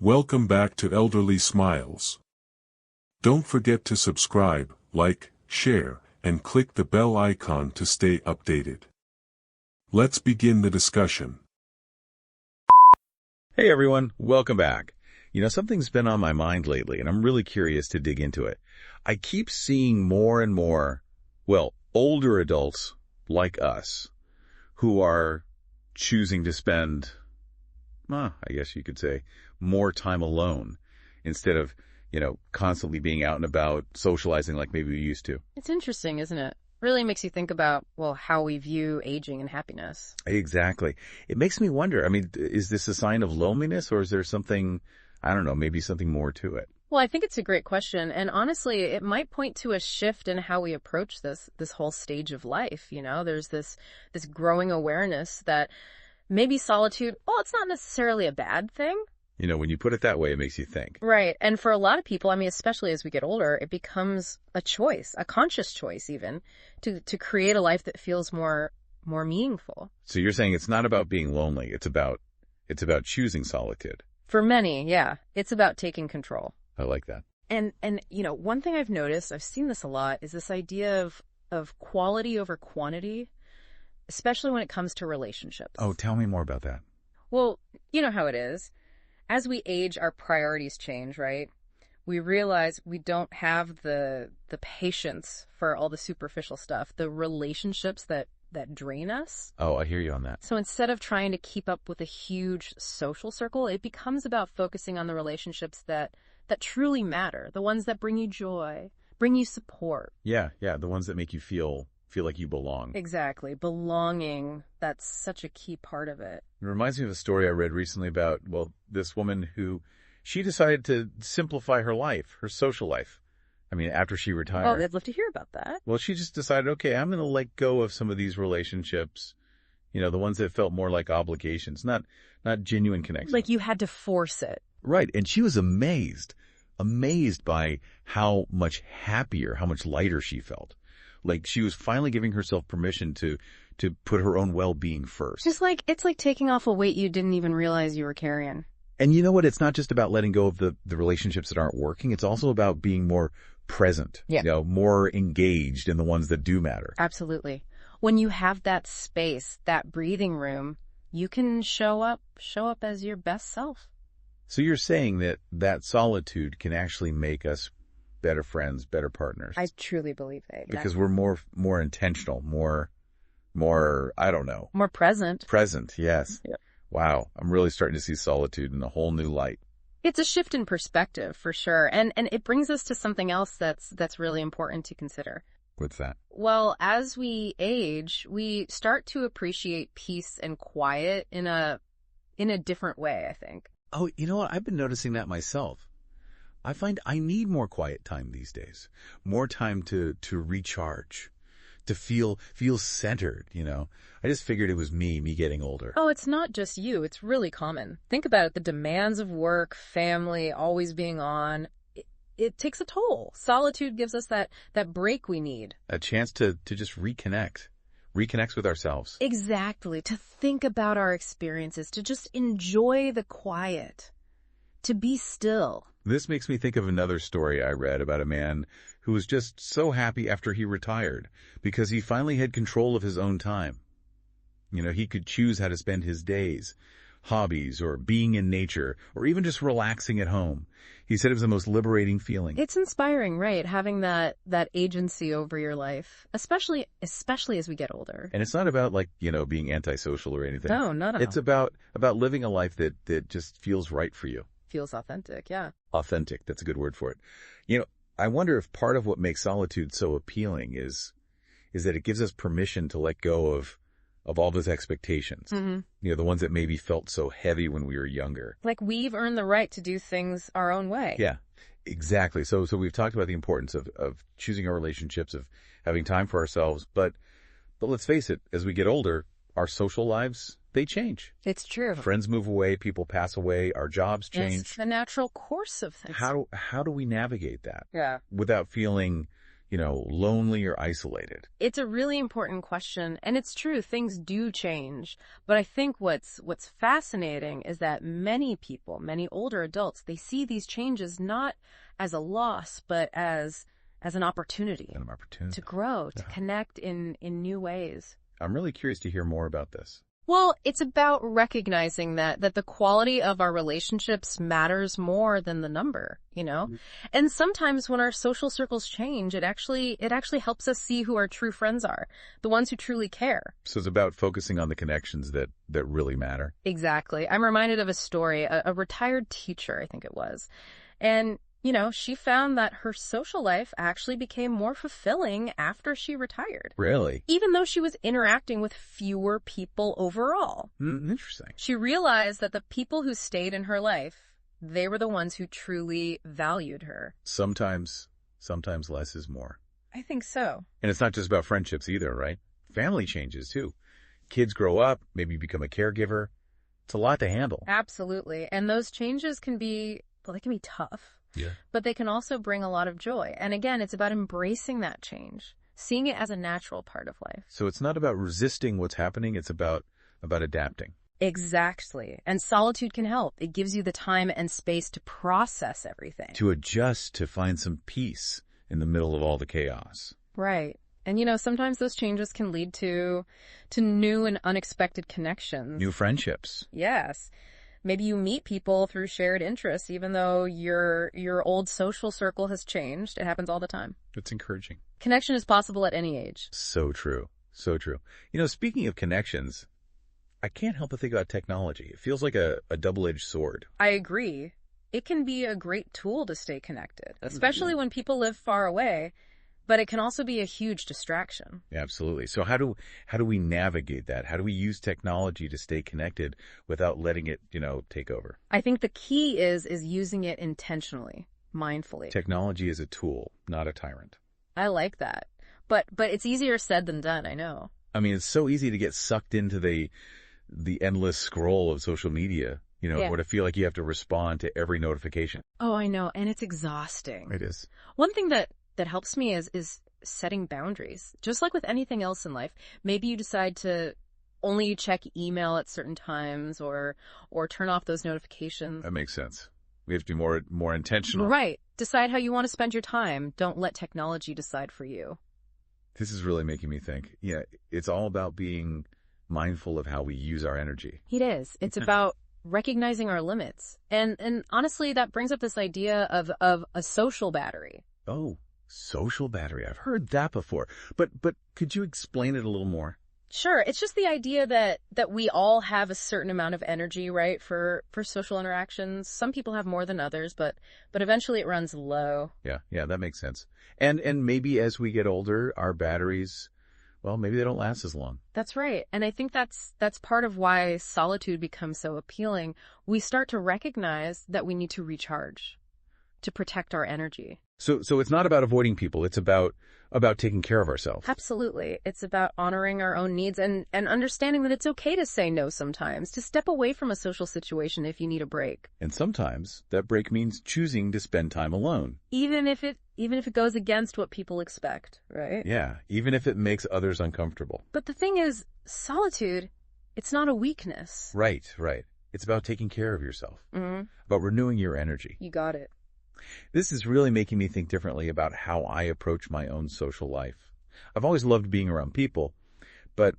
Welcome back to Elderly Smiles. Don't forget to subscribe, like, share, and click the bell icon to stay updated. Let's begin the discussion. Hey everyone, welcome back. Something's been on my mind lately, and I'm really curious to dig into it. I keep seeing more and more, older adults like us who are choosing to spend, I guess you could say, more time alone instead of, constantly being out and about, socializing like maybe we used to. It's interesting, isn't it? Really makes you think about, how we view aging and happiness. Exactly. It makes me wonder, is this a sign of loneliness or is there something, I don't know, maybe something more to it? Well, I think it's a great question. And honestly, it might point to a shift in how we approach this whole stage of life. There's this growing awareness that maybe solitude, it's not necessarily a bad thing. When you put it that way, it makes you think. Right. And for a lot of people, especially as we get older, it becomes a choice, a conscious choice even, to create a life that feels more meaningful. So you're saying it's not about being lonely. It's about choosing solitude. For many, yeah. It's about taking control. I like that. And one thing I've noticed, I've seen this a lot, is this idea of quality over quantity, especially when it comes to relationships. Oh, tell me more about that. Well, you know how it is. As we age, our priorities change, right? We realize we don't have the patience for all the superficial stuff, the relationships that drain us. Oh, I hear you on that. So instead of trying to keep up with a huge social circle, it becomes about focusing on the relationships that truly matter, the ones that bring you joy, bring you support. Yeah, the ones that make you feel like you belong. Exactly. Belonging, that's such a key part of it. It reminds me of a story I read recently about, this woman who, she decided to simplify her life, her social life. After she retired. Oh, I'd love to hear about that. Well, she just decided, okay, I'm going to let go of some of these relationships, the ones that felt more like obligations, not genuine connections. Like you had to force it. Right. And she was amazed by how much happier, how much lighter she felt. Like she was finally giving herself permission to put her own well-being first. It's like taking off a weight you didn't even realize you were carrying. And you know what? It's not just about letting go of the relationships that aren't working. It's also about being more present, more engaged in the ones that do matter. Absolutely. When you have that space, that breathing room, you can show up as your best self. So you're saying that solitude can actually make us better friends, better partners. I truly believe that. Yeah. Because we're more intentional, more, I don't know. More present. Present, yes. Yeah. Wow. I'm really starting to see solitude in a whole new light. It's a shift in perspective for sure. And it brings us to something else that's really important to consider. What's that? Well, as we age, we start to appreciate peace and quiet in a different way, I think. Oh, you know what? I've been noticing that myself. I find I need more quiet time these days, more time to recharge, to feel centered, I just figured it was me getting older. Oh, it's not just you. It's really common. Think about it. The demands of work, family, always being on, it takes a toll. Solitude gives us that break we need. A chance to just reconnect with ourselves. Exactly. To think about our experiences, to just enjoy the quiet, to be still. This makes me think of another story I read about a man who was just so happy after he retired because he finally had control of his own time. He could choose how to spend his days, hobbies or being in nature or even just relaxing at home. He said it was the most liberating feeling. It's inspiring, right? Having that agency over your life, especially as we get older. And it's not about being antisocial or anything. No, not at all. It's about living a life that just feels right for you. Feels authentic, yeah. Authentic, that's a good word for it. I wonder if part of what makes solitude so appealing is that it gives us permission to let go of all those expectations. Mm-hmm. The ones that maybe felt so heavy when we were younger. Like we've earned the right to do things our own way. Yeah, exactly. So we've talked about the importance of choosing our relationships, of having time for ourselves, but let's face it, as we get older, our social lives, they change. It's true. Friends move away, people pass away, our jobs change. It's the natural course of things. How do we navigate that? Yeah. Without feeling, lonely or isolated? It's a really important question, and it's true, things do change. But I think what's fascinating is that many people, many older adults, they see these changes not as a loss, but as an opportunity. An opportunity. To grow, to connect in new ways. I'm really curious to hear more about this. Well, it's about recognizing that the quality of our relationships matters more than the number, And sometimes when our social circles change, it actually helps us see who our true friends are, the ones who truly care. So it's about focusing on the connections that really matter. Exactly. I'm reminded of a story, a retired teacher, I think it was. And she found that her social life actually became more fulfilling after she retired. Really? Even though she was interacting with fewer people overall. Interesting. She realized that the people who stayed in her life, they were the ones who truly valued her. Sometimes less is more. I think so. And it's not just about friendships either, right? Family changes too. Kids grow up, maybe become a caregiver. It's a lot to handle. Absolutely. And those changes can be tough. Yeah. But they can also bring a lot of joy. And again, it's about embracing that change, seeing it as a natural part of life. So it's not about resisting what's happening, it's about adapting. Exactly. And solitude can help. It gives you the time and space to process everything. To adjust, to find some peace in the middle of all the chaos. Right. And sometimes those changes can lead to new and unexpected connections. New friendships. Yes. Maybe you meet people through shared interests, even though your old social circle has changed. It happens all the time. It's encouraging. Connection is possible at any age. So true. So true. Speaking of connections, I can't help but think about technology. It feels like a double-edged sword. I agree. It can be a great tool to stay connected, especially when people live far away. But it can also be a huge distraction. Absolutely. So how do we navigate that? How do we use technology to stay connected without letting it, take over? I think the key is using it intentionally, mindfully. Technology is a tool, not a tyrant. I like that. But it's easier said than done, I know. I mean, it's so easy to get sucked into the endless scroll of social media, or to feel like you have to respond to every notification. Oh, I know. And it's exhausting. It is. One thing that helps me is setting boundaries. Just like with anything else in life, maybe you decide to only check email at certain times or turn off those notifications. That makes sense. We have to be more intentional. Right. Decide how you want to spend your time. Don't let technology decide for you. This is really making me think. Yeah, it's all about being mindful of how we use our energy. It is. It's about recognizing our limits. And honestly, that brings up this idea of a social battery. Oh. Social battery. I've heard that before. But could you explain it a little more? Sure. It's just the idea that we all have a certain amount of energy, right, for social interactions. Some people have more than others, but eventually it runs low. Yeah, that makes sense. And maybe as we get older, our batteries, well, maybe they don't last as long. That's right. And I think that's part of why solitude becomes so appealing. We start to recognize that we need to recharge to protect our energy. So it's not about avoiding people. It's about taking care of ourselves. Absolutely. It's about honoring our own needs and understanding that it's okay to say no sometimes, to step away from a social situation if you need a break. And sometimes that break means choosing to spend time alone. Even if it goes against what people expect, right? Yeah, even if it makes others uncomfortable. But the thing is, solitude, it's not a weakness. Right. It's about taking care of yourself. Mm-hmm. About renewing your energy. You got it. This is really making me think differently about how I approach my own social life. I've always loved being around people, but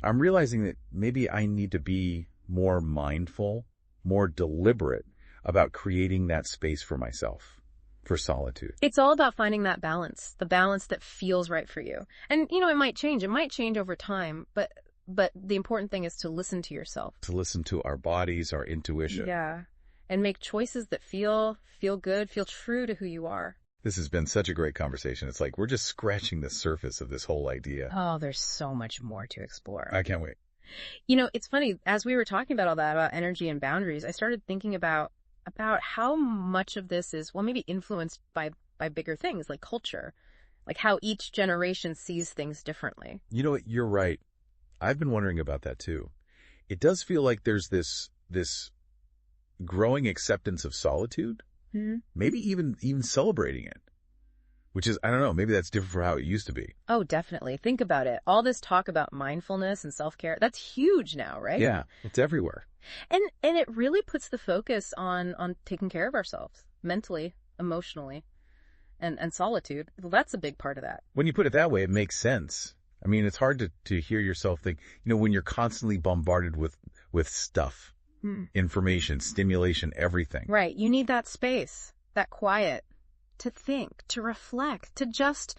I'm realizing that maybe I need to be more mindful, more deliberate about creating that space for myself, for solitude. It's all about finding that balance, the balance that feels right for you. And, it might change. It might change over time, but the important thing is to listen to yourself. To listen to our bodies, our intuition. Yeah. And make choices that feel good, feel true to who you are. This has been such a great conversation. It's like we're just scratching the surface of this whole idea. Oh, there's so much more to explore. I can't wait. It's funny, as we were talking about all that, about energy and boundaries, I started thinking about how much of this is, well, maybe influenced by bigger things like culture, like how each generation sees things differently. You know what? You're right. I've been wondering about that too. It does feel like there's this growing acceptance of solitude, maybe even celebrating it. which is, I don't know, maybe that's different from how it used to be. Oh, definitely. Think about it. All this talk about mindfulness and self-care, that's huge now, right? Yeah, it's everywhere. And it really puts the focus on taking care of ourselves mentally, emotionally, and solitude. Well, that's a big part of that. When you put it that way, it makes sense. I mean, it's hard to hear yourself think, when you're constantly bombarded with stuff, information, stimulation, everything. Right. You need that space, that quiet, to think, to reflect, to just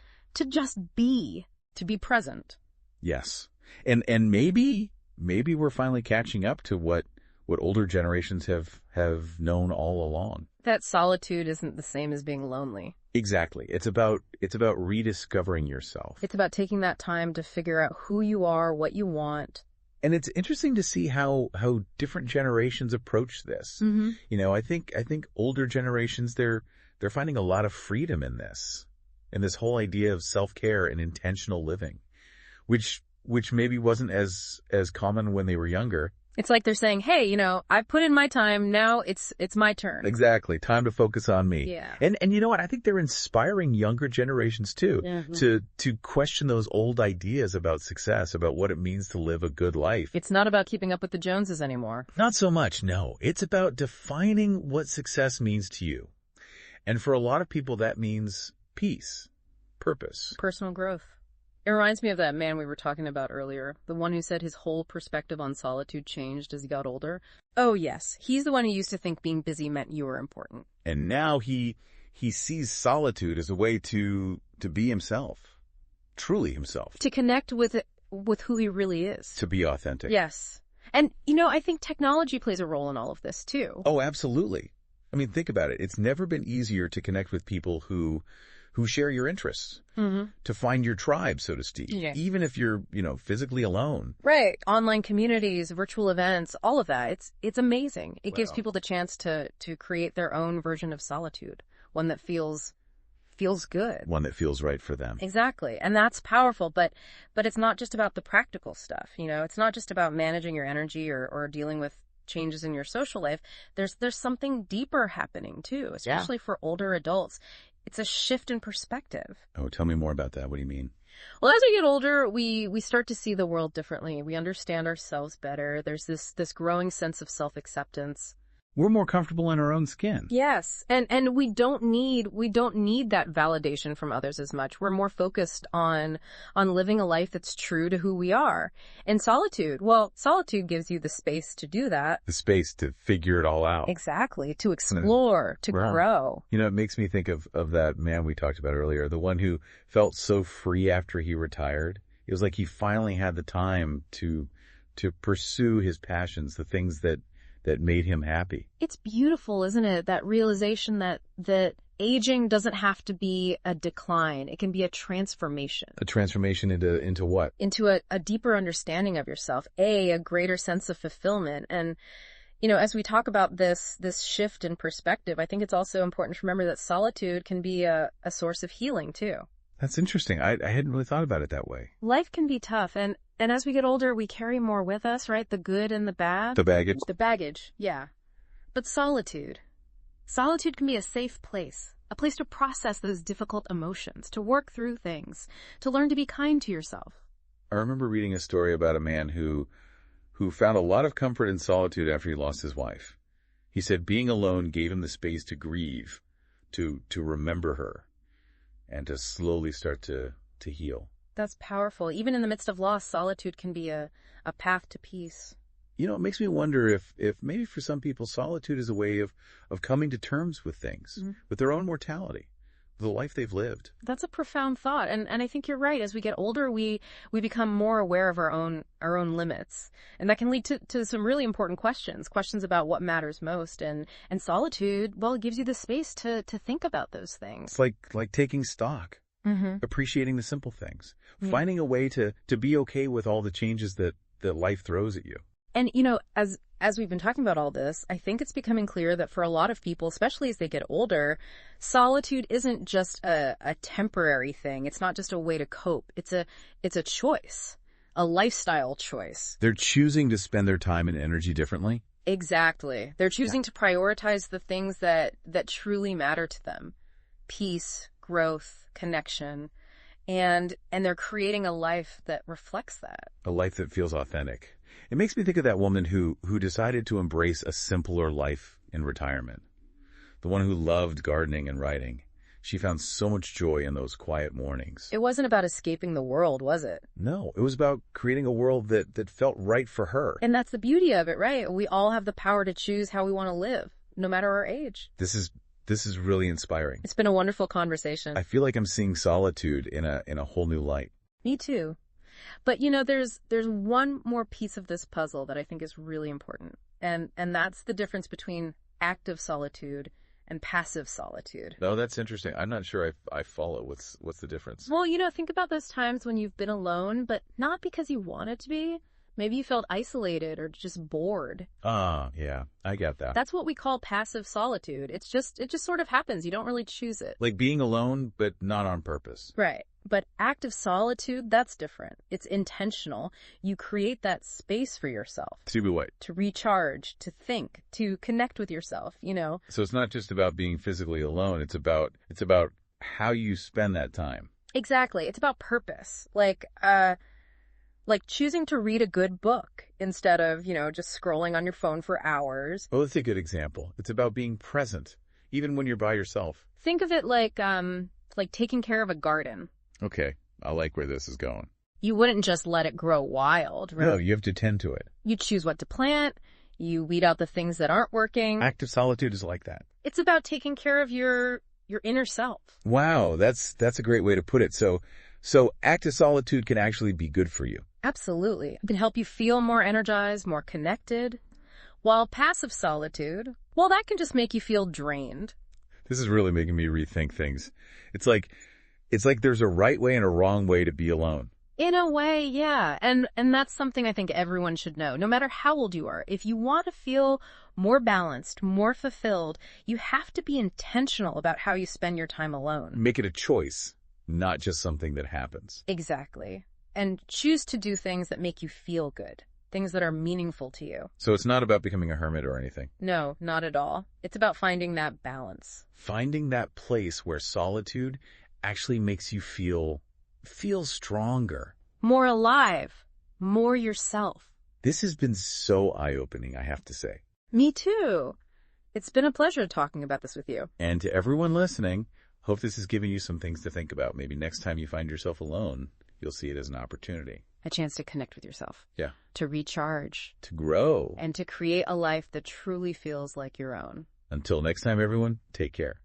be, to be present. Yes. And maybe we're finally catching up to what older generations have known all along. That solitude isn't the same as being lonely. Exactly. It's about rediscovering yourself. It's about taking that time to figure out who you are, what you want. And it's interesting to see how different generations approach this. Mm-hmm. I think older generations, they're finding a lot of freedom in this whole idea of self-care and intentional living, which maybe wasn't as common when they were younger. It's like they're saying, hey, I've put in my time. Now it's my turn. Exactly. Time to focus on me. Yeah. And you know what? I think they're inspiring younger generations too, to question those old ideas about success, about what it means to live a good life. It's not about keeping up with the Joneses anymore. Not so much. No, it's about defining what success means to you. And for a lot of people, that means peace, purpose, personal growth. It reminds me of that man we were talking about earlier, the one who said his whole perspective on solitude changed as he got older. Oh, yes. He's the one who used to think being busy meant you were important. And now he sees solitude as a way to be himself, truly himself. To connect with who he really is. To be authentic. Yes. And, I think technology plays a role in all of this, too. Oh, absolutely. I mean, think about it. It's never been easier to connect with people who share your interests, to find your tribe, so to speak, even if you're, physically alone. Right. Online communities, virtual events, all of that. It's amazing. It gives people the chance to create their own version of solitude, one that feels good. One that feels right for them. Exactly. And that's powerful, but it's not just about the practical stuff. It's not just about managing your energy or dealing with changes in your social life. There's something deeper happening too, especially for older adults. It's a shift in perspective. Oh, tell me more about that. What do you mean? Well, as we get older, we start to see the world differently. We understand ourselves better. There's this growing sense of self-acceptance. We're more comfortable in our own skin. Yes. And we don't need that validation from others as much. We're more focused on living a life that's true to who we are. And solitude gives you the space to do that. The space to figure it all out. Exactly. To explore, to grow. It makes me think of that man we talked about earlier, the one who felt so free after he retired. It was like he finally had the time to pursue his passions, the things that made him happy. It's beautiful, isn't it? That realization that aging doesn't have to be a decline. It can be a transformation. A transformation into what? Into a deeper understanding of yourself, a greater sense of fulfillment. And, as we talk about this shift in perspective, I think it's also important to remember that solitude can be a source of healing too. That's interesting. I hadn't really thought about it that way. Life can be tough, and as we get older, we carry more with us, right? The good and the bad. The baggage. The baggage, yeah. But solitude can be a safe place, a place to process those difficult emotions, to work through things, to learn to be kind to yourself. I remember reading a story about a man who found a lot of comfort in solitude after he lost his wife. He said being alone gave him the space to grieve, to remember her, and to slowly start to heal. That's powerful. Even in the midst of loss, solitude can be a path to peace. It makes me wonder if maybe for some people, solitude is a way of coming to terms with things, with their own mortality, with the life they've lived. That's a profound thought. And I think you're right. As we get older, we become more aware of our own limits. And that can lead to some really important questions about what matters most. And solitude, well, it gives you the space to think about those things. It's like taking stock. Appreciating the simple things, finding a way to be okay with all the changes that life throws at you. And, as we've been talking about all this, I think it's becoming clear that for a lot of people, especially as they get older, solitude isn't just a temporary thing. It's not just a way to cope. It's a choice, a lifestyle choice. They're choosing to spend their time and energy differently. Exactly. They're choosing to prioritize the things that truly matter to them. Peace, growth, connection, and they're creating a life that reflects that. A life that feels authentic. It makes me think of that woman who decided to embrace a simpler life in retirement. The one who loved gardening and writing. She found so much joy in those quiet mornings. It wasn't about escaping the world, was it? No, it was about creating a world that felt right for her. And that's the beauty of it, right? We all have the power to choose how we want to live, no matter our age. This is really inspiring. It's been a wonderful conversation. I feel like I'm seeing solitude in a whole new light. Me too. But there's one more piece of this puzzle that I think is really important. And that's the difference between active solitude and passive solitude. Oh, that's interesting. I'm not sure I follow. What's the difference? Well, think about those times when you've been alone, but not because you wanted to be. Maybe you felt isolated or just bored. Yeah, I get that. That's what we call passive solitude. It just sort of happens. You don't really choose it. Like being alone, but not on purpose. Right. But active solitude, that's different. It's intentional. You create that space for yourself. To be what? To recharge, to think, to connect with yourself, So it's not just about being physically alone. It's about how you spend that time. Exactly. It's about purpose. Like choosing to read a good book instead of, just scrolling on your phone for hours. Oh, that's a good example. It's about being present, even when you're by yourself. Think of it like taking care of a garden. Okay, I like where this is going. You wouldn't just let it grow wild, right? No, you have to tend to it. You choose what to plant. You weed out the things that aren't working. Active solitude is like that. It's about taking care of your inner self. Wow, that's a great way to put it. So active solitude can actually be good for you. Absolutely. It can help you feel more energized, more connected. While passive solitude, well, that can just make you feel drained. This is really making me rethink things. It's like there's a right way and a wrong way to be alone. In a way, yeah. And that's something I think everyone should know, no matter how old you are. If you want to feel more balanced, more fulfilled, you have to be intentional about how you spend your time alone. Make it a choice, not just something that happens. Exactly. And choose to do things that make you feel good, things that are meaningful to you. So it's not about becoming a hermit or anything. No, not at all. It's about finding that balance. Finding that place where solitude actually makes you feel stronger. More alive. More yourself. This has been so eye-opening, I have to say. Me too. It's been a pleasure talking about this with you. And to everyone listening, hope this has given you some things to think about. Maybe next time you find yourself alone, you'll see it as an opportunity. A chance to connect with yourself. Yeah. To recharge. To grow. And to create a life that truly feels like your own. Until next time, everyone, take care.